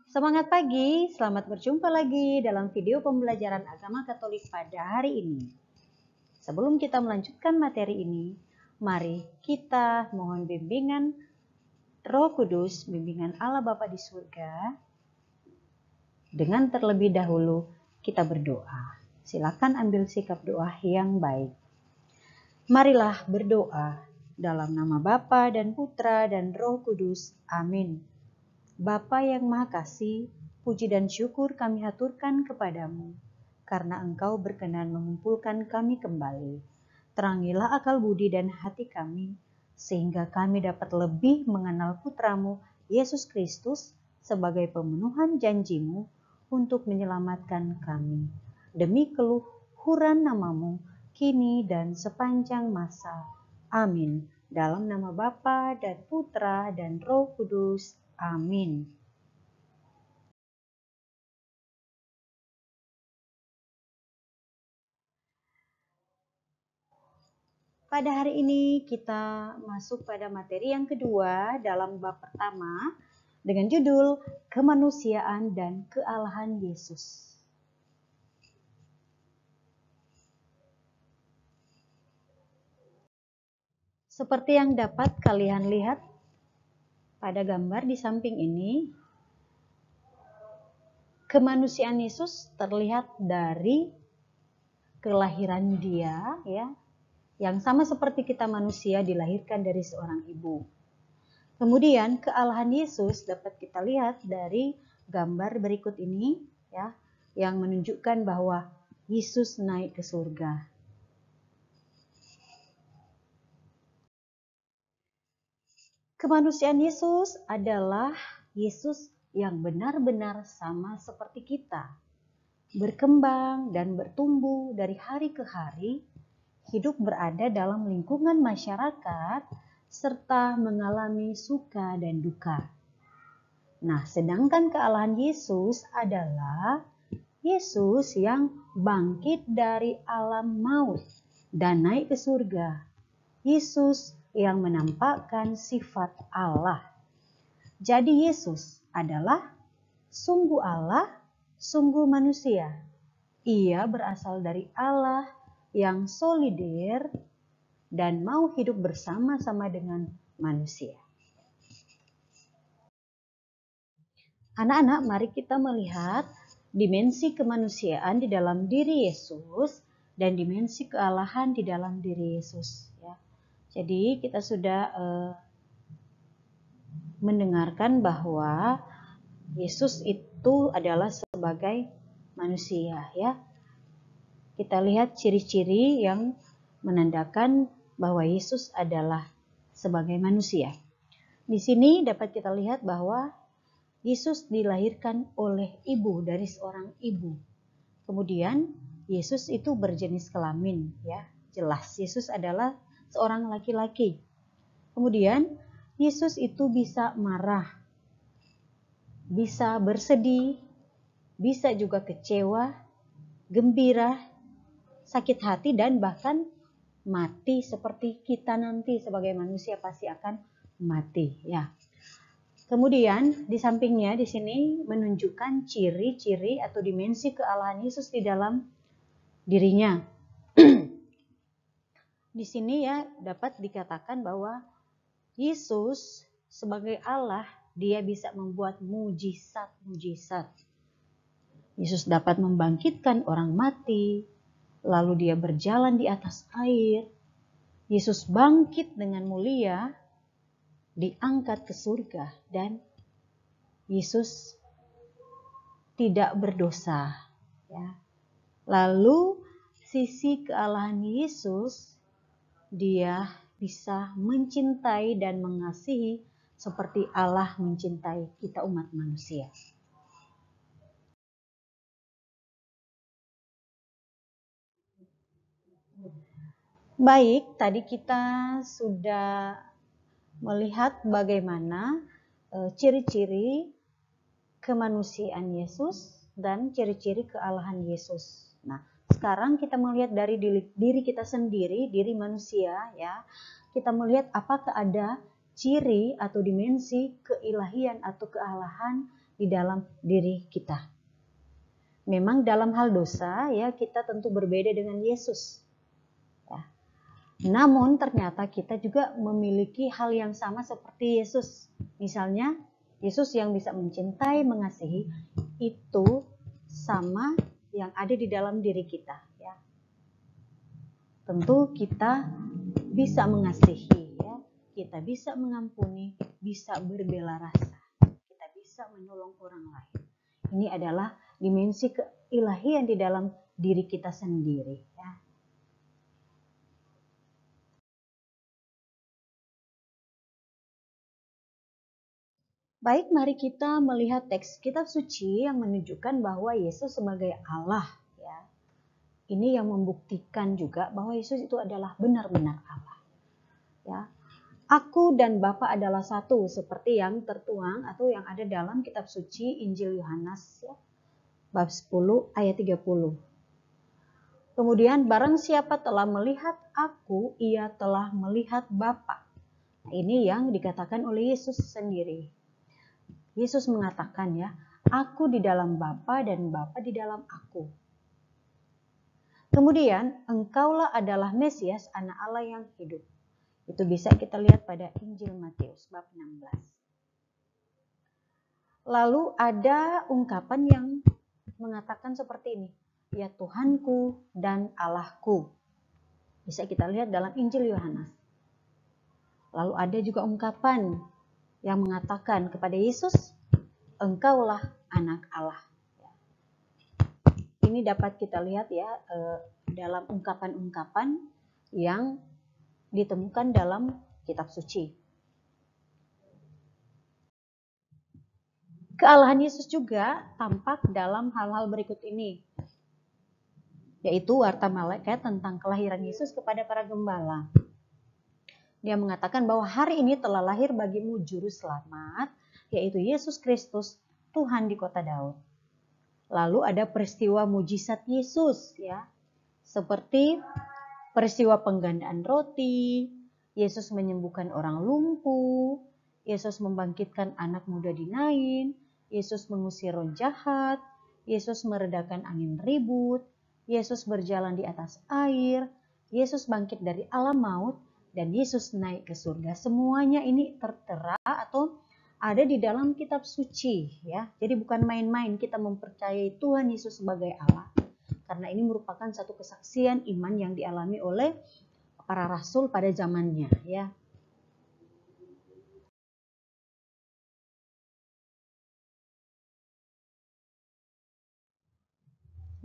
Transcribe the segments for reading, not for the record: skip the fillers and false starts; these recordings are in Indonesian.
Semangat pagi, selamat berjumpa lagi dalam video pembelajaran agama Katolik pada hari ini. Sebelum kita melanjutkan materi ini, mari kita mohon bimbingan Roh Kudus, bimbingan Allah Bapa di surga. Dengan terlebih dahulu kita berdoa. Silakan ambil sikap doa yang baik. Marilah berdoa dalam nama Bapa dan Putra dan Roh Kudus. Amin. Bapa yang Maha Kasih, puji dan syukur kami haturkan kepadamu, karena Engkau berkenan mengumpulkan kami kembali. Terangilah akal budi dan hati kami, sehingga kami dapat lebih mengenal Putramu, Yesus Kristus, sebagai pemenuhan janjimu untuk menyelamatkan kami. Demi keluhuran namamu, kini dan sepanjang masa. Amin. Dalam nama Bapa dan Putra dan Roh Kudus. Amin. Pada hari ini kita masuk pada materi yang kedua dalam bab pertama dengan judul Kemanusiaan dan Kealahan Yesus. Seperti yang dapat kalian lihat pada gambar di samping ini, kemanusiaan Yesus terlihat dari kelahiran dia, ya, yang sama seperti kita manusia dilahirkan dari seorang ibu. Kemudian kealahan Yesus dapat kita lihat dari gambar berikut ini, ya, yang menunjukkan bahwa Yesus naik ke surga. Kemanusiaan Yesus adalah Yesus yang benar-benar sama seperti kita, berkembang dan bertumbuh dari hari ke hari, hidup berada dalam lingkungan masyarakat, serta mengalami suka dan duka. Nah, sedangkan kealahan Yesus adalah Yesus yang bangkit dari alam maut dan naik ke surga. Yesus yang menampakkan sifat Allah. Jadi Yesus adalah sungguh Allah, sungguh manusia. Ia berasal dari Allah yang solider dan mau hidup bersama-sama dengan manusia. Anak-anak, mari kita melihat dimensi kemanusiaan di dalam diri Yesus dan dimensi kealahan di dalam diri Yesus. Ya. Jadi kita sudah mendengarkan bahwa Yesus itu adalah sebagai manusia, ya. Kita lihat ciri-ciri yang menandakan bahwa Yesus adalah sebagai manusia. Di sini dapat kita lihat bahwa Yesus dilahirkan oleh ibu, dari seorang ibu. Kemudian Yesus itu berjenis kelamin, ya. Jelas Yesus adalah seorang laki-laki. Kemudian Yesus itu bisa marah, bisa bersedih, bisa juga kecewa, gembira, sakit hati, dan bahkan mati seperti kita nanti sebagai manusia pasti akan mati, ya. Kemudian di sampingnya di sini menunjukkan ciri-ciri atau dimensi kealahan Yesus di dalam dirinya. Di sini ya dapat dikatakan bahwa Yesus sebagai Allah, dia bisa membuat mujizat-mujizat. Yesus dapat membangkitkan orang mati, lalu dia berjalan di atas air. Yesus bangkit dengan mulia, diangkat ke surga, dan Yesus tidak berdosa. Ya. Lalu sisi kealahan Yesus, dia bisa mencintai dan mengasihi seperti Allah mencintai kita umat manusia. Baik, tadi kita sudah melihat bagaimana ciri-ciri kemanusiaan Yesus dan ciri-ciri kealahan Yesus. Nah, sekarang kita melihat dari diri kita sendiri, diri manusia, ya. Kita melihat apakah ada ciri atau dimensi keilahian atau kealahan di dalam diri kita. Memang dalam hal dosa ya kita tentu berbeda dengan Yesus. Ya. Namun ternyata kita juga memiliki hal yang sama seperti Yesus. Misalnya Yesus yang bisa mencintai, mengasihi itu sama yang ada di dalam diri kita. Ya. Tentu kita bisa mengasihi, ya. Kita bisa mengampuni, bisa berbela rasa, kita bisa menolong orang lain. Ini adalah dimensi keilahian di dalam diri kita sendiri. Ya. Baik, mari kita melihat teks kitab suci yang menunjukkan bahwa Yesus sebagai Allah. Ya. Ini yang membuktikan juga bahwa Yesus itu adalah benar-benar Allah. Ya. Aku dan Bapa adalah satu, seperti yang tertuang atau yang ada dalam kitab suci Injil Yohanes, ya, bab 10 ayat 30. Kemudian barang siapa telah melihat aku, ia telah melihat Bapa. Nah, ini yang dikatakan oleh Yesus sendiri. Yesus mengatakan ya, aku di dalam Bapa dan Bapa di dalam aku. Kemudian engkaulah adalah Mesias, anak Allah yang hidup. Itu bisa kita lihat pada Injil Matius bab 16. Lalu ada ungkapan yang mengatakan seperti ini, ya Tuhanku dan Allahku. Bisa kita lihat dalam Injil Yohanes. Lalu ada juga ungkapan yang mengatakan kepada Yesus, engkaulah anak Allah. Ini dapat kita lihat ya dalam ungkapan-ungkapan yang ditemukan dalam kitab suci. Kealahan Yesus juga tampak dalam hal-hal berikut ini, yaitu warta malaikat tentang kelahiran Yesus kepada para gembala. Dia mengatakan bahwa hari ini telah lahir bagimu juru selamat, yaitu Yesus Kristus, Tuhan di kota Daud. Lalu ada peristiwa mujizat Yesus, ya, seperti peristiwa penggandaan roti, Yesus menyembuhkan orang lumpuh, Yesus membangkitkan anak muda di Nain, Yesus mengusir roh jahat, Yesus meredakan angin ribut, Yesus berjalan di atas air, Yesus bangkit dari alam maut, dan Yesus naik ke surga. Semuanya ini tertera atau ada di dalam kitab suci, ya. Jadi bukan main-main kita mempercayai Tuhan Yesus sebagai Allah. Karena ini merupakan satu kesaksian iman yang dialami oleh para rasul pada zamannya, ya.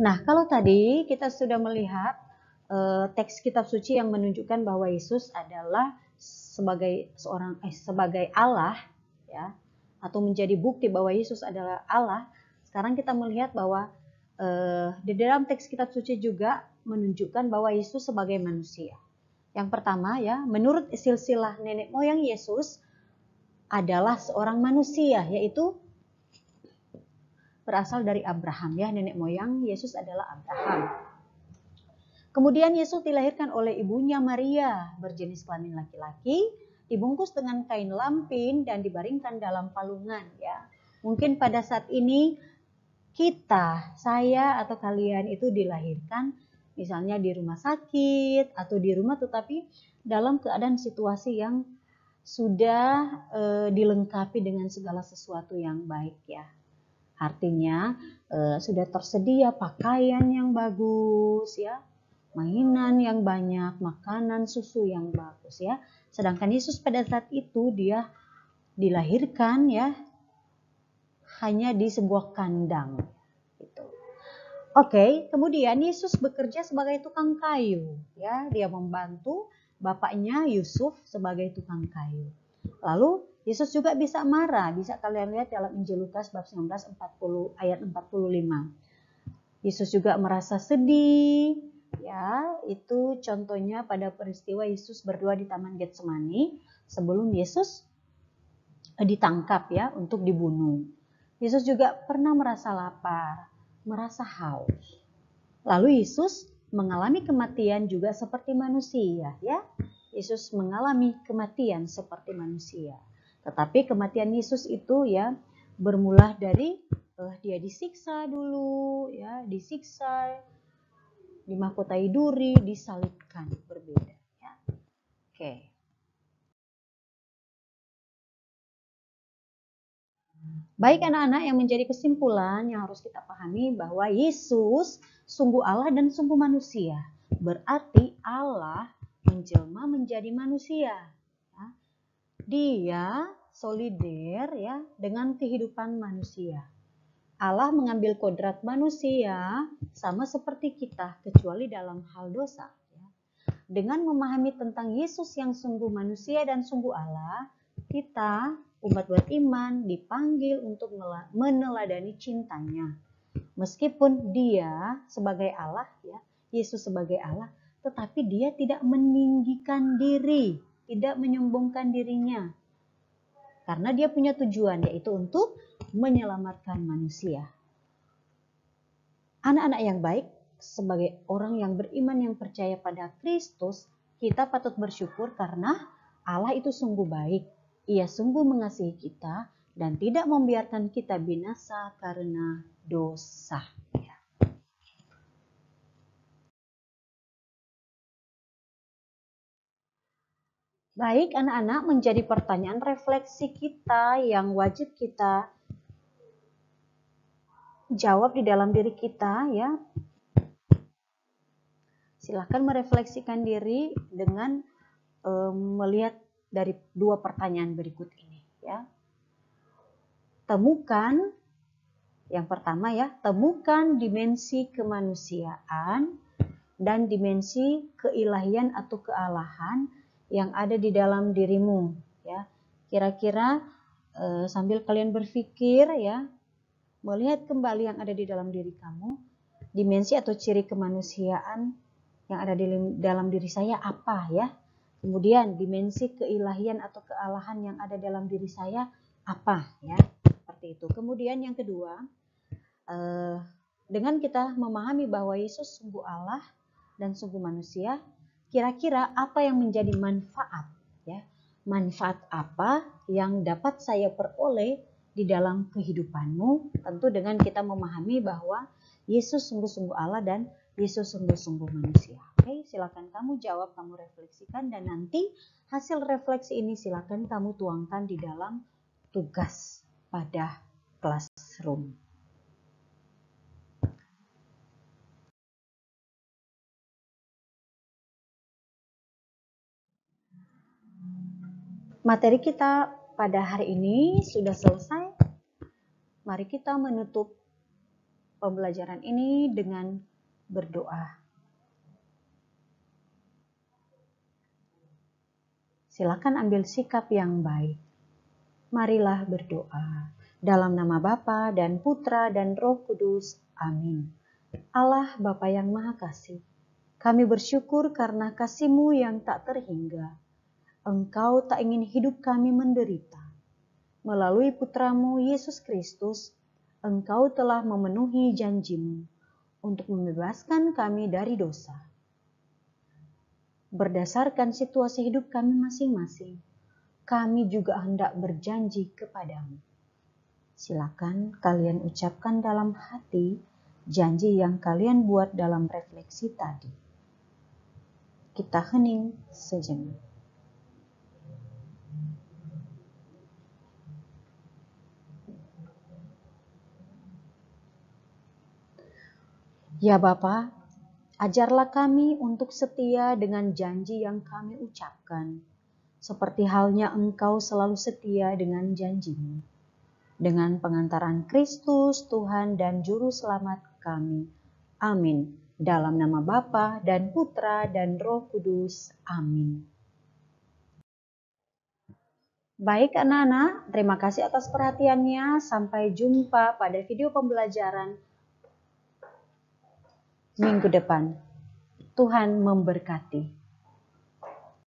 Nah, kalau tadi kita sudah melihat teks kitab suci yang menunjukkan bahwa Yesus adalah sebagai Allah, ya, atau menjadi bukti bahwa Yesus adalah Allah. Sekarang kita melihat bahwa di dalam teks kitab suci juga menunjukkan bahwa Yesus sebagai manusia. Yang pertama ya, menurut silsilah nenek moyang Yesus adalah seorang manusia, yaitu berasal dari Abraham, ya, nenek moyang Yesus adalah Abraham. Kemudian Yesus dilahirkan oleh ibunya Maria, berjenis kelamin laki-laki, dibungkus dengan kain lampin dan dibaringkan dalam palungan, ya. Mungkin pada saat ini kita, saya atau kalian itu dilahirkan misalnya di rumah sakit atau di rumah, tetapi dalam keadaan situasi yang sudah dilengkapi dengan segala sesuatu yang baik, ya. Artinya sudah tersedia pakaian yang bagus, ya, mainan yang banyak, makanan, susu yang bagus, ya. Sedangkan Yesus pada saat itu dia dilahirkan, ya, hanya di sebuah kandang. Gitu. Oke, kemudian Yesus bekerja sebagai tukang kayu, ya. Dia membantu bapaknya Yusuf sebagai tukang kayu. Lalu Yesus juga bisa marah, bisa kalian lihat dalam Injil Lukas bab 19 ayat 45. Yesus juga merasa sedih, ya, itu contohnya pada peristiwa Yesus berdoa di Taman Getsemani sebelum Yesus ditangkap, ya, untuk dibunuh. Yesus juga pernah merasa lapar, merasa haus. Lalu Yesus mengalami kematian juga seperti manusia, ya. Yesus mengalami kematian seperti manusia. Tetapi kematian Yesus itu, ya, Bermula dari dia disiksa dulu, ya, disiksa, dimahkotai duri, disalibkan, berbeda. Ya. Oke. Baik anak-anak, yang menjadi kesimpulan yang harus kita pahami bahwa Yesus sungguh Allah dan sungguh manusia. Berarti Allah menjelma menjadi manusia. Ya. Dia solider ya dengan kehidupan manusia. Allah mengambil kodrat manusia sama seperti kita, kecuali dalam hal dosa. Ya. Dengan memahami tentang Yesus yang sungguh manusia dan sungguh Allah, kita umat beriman dipanggil untuk meneladani cintanya. Meskipun dia sebagai Allah, ya, Yesus sebagai Allah, tetapi dia tidak meninggikan diri, tidak menyombongkan dirinya. Karena dia punya tujuan, yaitu untuk menyelamatkan manusia. Anak-anak yang baik, sebagai orang yang beriman yang percaya pada Kristus, kita patut bersyukur karena Allah itu sungguh baik. Ia sungguh mengasihi kita dan tidak membiarkan kita binasa karena dosa. Baik anak-anak, menjadi pertanyaan refleksi kita yang wajib kita jawab di dalam diri kita, ya. Silahkan merefleksikan diri dengan melihat dari dua pertanyaan berikut ini, ya. Temukan, yang pertama ya, temukan dimensi kemanusiaan dan dimensi keilahian atau kealahan yang ada di dalam dirimu, ya. Kira-kira sambil kalian berpikir, ya, melihat kembali yang ada di dalam diri kamu, dimensi atau ciri kemanusiaan yang ada di dalam diri saya apa, ya. Kemudian dimensi keilahian atau kealahan yang ada dalam diri saya apa, ya. Seperti itu. Kemudian yang kedua, dengan kita memahami bahwa Yesus sungguh Allah dan sungguh manusia, kira-kira apa yang menjadi manfaat, ya? Manfaat apa yang dapat saya peroleh di dalam kehidupanmu? Tentu dengan kita memahami bahwa Yesus sungguh-sungguh Allah dan Yesus sungguh-sungguh manusia. Oke, silakan kamu jawab, kamu refleksikan, dan nanti hasil refleksi ini silakan kamu tuangkan di dalam tugas pada classroom. Materi kita pada hari ini sudah selesai. Mari kita menutup pembelajaran ini dengan berdoa. Silakan ambil sikap yang baik. Marilah berdoa. Dalam nama Bapa dan Putra dan Roh Kudus. Amin. Allah Bapa yang Maha Kasih, kami bersyukur karena kasih-Mu yang tak terhingga. Engkau tak ingin hidup kami menderita. Melalui Putramu Yesus Kristus, Engkau telah memenuhi janji-Mu untuk membebaskan kami dari dosa. Berdasarkan situasi hidup kami masing-masing, kami juga hendak berjanji kepadamu. Silakan kalian ucapkan dalam hati janji yang kalian buat dalam refleksi tadi. Kita hening sejenak. Ya Bapa, ajarlah kami untuk setia dengan janji yang kami ucapkan, seperti halnya Engkau selalu setia dengan janji-Mu. Dengan pengantaran Kristus, Tuhan dan Juru Selamat kami. Amin. Dalam nama Bapa dan Putra dan Roh Kudus. Amin. Baik anak-anak, terima kasih atas perhatiannya. Sampai jumpa pada video pembelajaran minggu depan. Tuhan memberkati.